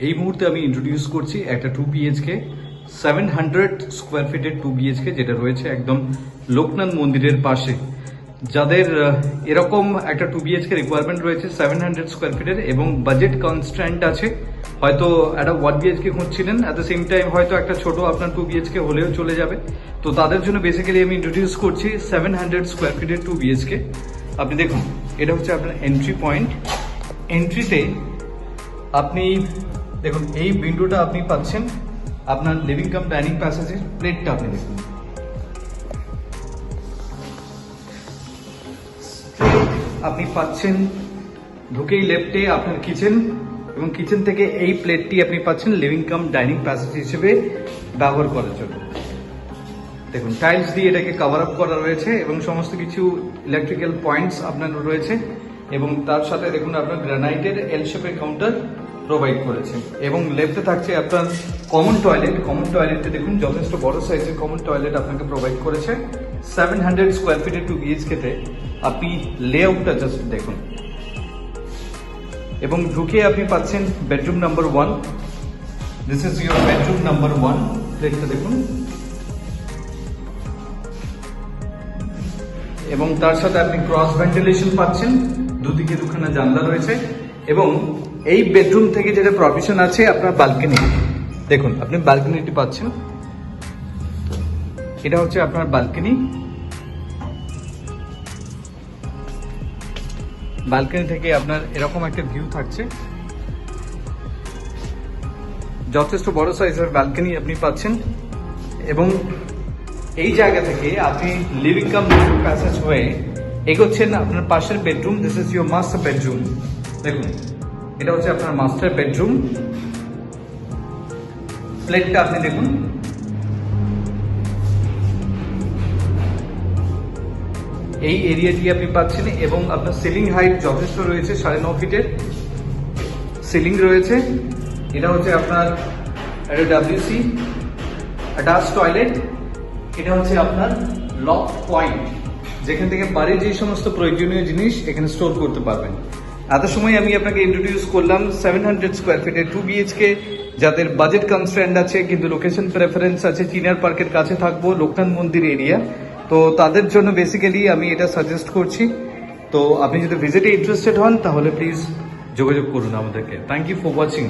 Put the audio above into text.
এই মুহূর্তে আমি ইন্ট্রোডিউস করছি একটা 2 BHK 700 স্কোয়ার ফিটের 2 BHK, যেটা রয়েছে একদম লোকনাথ মন্দিরের পাশে। যাদের এরকম একটা 2 BHK রিকোয়ারমেন্ট রয়েছে 700 স্কোয়ার ফিটের এবং বাজেট কনস্ট্যান্ট আছে, হয়তো একটা 1 BHK খুঁজছিলেন, অ্যাট দ্য সেম টাইম হয়তো একটা ছোট আপনার 2 BHK হলেও চলে যাবে, তো তাদের জন্য বেসিক্যালি আমি ইন্ট্রোডিউস করছি 700 স্কোয়ার ফিটের 2 BHK। আপনি দেখুন, এটা হচ্ছে আপনার এন্ট্রি পয়েন্ট। এন্ট্রিতে আপনি দেখুন, এই উইন্ডোটা আপনি পাচ্ছেন আপনার লিভিং কাম ডাইনিং প্যাসেজের প্লেটটা আপনি দেখুন। আপনি পাচ্ছেন ঢুকেই লেফটে আপনার কিচেন, এবং কিচেন থেকে এই প্লেটটি আপনি পাচ্ছেন লিভিং কাম ডাইনিং প্যাসেজ হিসেবে ব্যবহার করার জন্য। দেখুন, টাইলস দিয়ে এটাকে কভার আপ করা রয়েছে এবং সমস্ত কিছু ইলেকট্রিক্যাল পয়েন্টস আপনার রয়েছে, এবং তার সাথে দেখুন আপনার গ্রানাইটের এল শেপের কাউন্টার প্রোভাইড করেছে। এবং লেফটে থাকছে আপনার কমন টয়লেট। কমন টয়লেটে দেখুন যথেষ্ট বড় সাইজের কমন টয়লেট আপনাকে প্রোভাইড করেছে 700 স্কোয়ার ফিটের 2 BHK-তে। আপনি লেআউটটা জাস্ট দেখুন, এবং ঢুকে আপনি পাচ্ছেন bedroom number 1। This is your bedroom number 1। প্লেটটা দেখুন, এবং তার সাথে আপনি ক্রস ভেন্টিলেশন পাচ্ছেন, দুদিকে দুখানা জানলা রয়েছে। এবং এই বেডরুম থেকে যেটা প্রভিশন আছে আপনার বালকনি, দেখুন আপনি বালকনিটি পাচ্ছেন, এটা হচ্ছে আপনার বালকনি। বালকনি থেকে আপনার এরকম একটা ভিউ থাকছে, যথেষ্ট বড় সাইজের বালকনি আপনি পাচ্ছেন। এবং এই জায়গা থেকে আপনি লিভিং কাম প্যাসেজ হয়ে এগোচ্ছেন আপনার পাশের bedroom. This is your master bedroom. দেখুন, এটা হচ্ছে আপনার মাস্টার বেডরুম। প্লেটটা আপনি দেখুন, এই এরিয়াটি আপনি পাচ্ছেন, এবং আপনার সিলিং হাইট যথেষ্ট রয়েছে, 9.5 ফিটের সিলিং রয়েছে। এটা হচ্ছে আপনার WC অ্যাটাচ টয়লেট। এটা হচ্ছে আপনার লক পয়েন্ট, যেখান থেকে বাড়ির যে সমস্ত প্রয়োজনীয় জিনিস এখানে স্টোর করতে পারবেন। এত সময় আমি আপনাকে ইন্ট্রোডিউস করলাম 700 স্কোয়ার ফিটের 2 BHK, যাদের বাজেট কনস্ট্যান্ট আছে কিন্তু লোকেশন প্রেফারেন্স আছে চিনার পার্কের কাছে থাকবো, লোকনাথ মন্দির এরিয়া। তো তাদের জন্য বেসিক্যালি আমি এটা সাজেস্ট করছি। তো আপনি যদি ভিজিটে ইন্টারেস্টেড হন তাহলে প্লিজ যোগাযোগ করুন আমাদেরকে। Thank you for watching.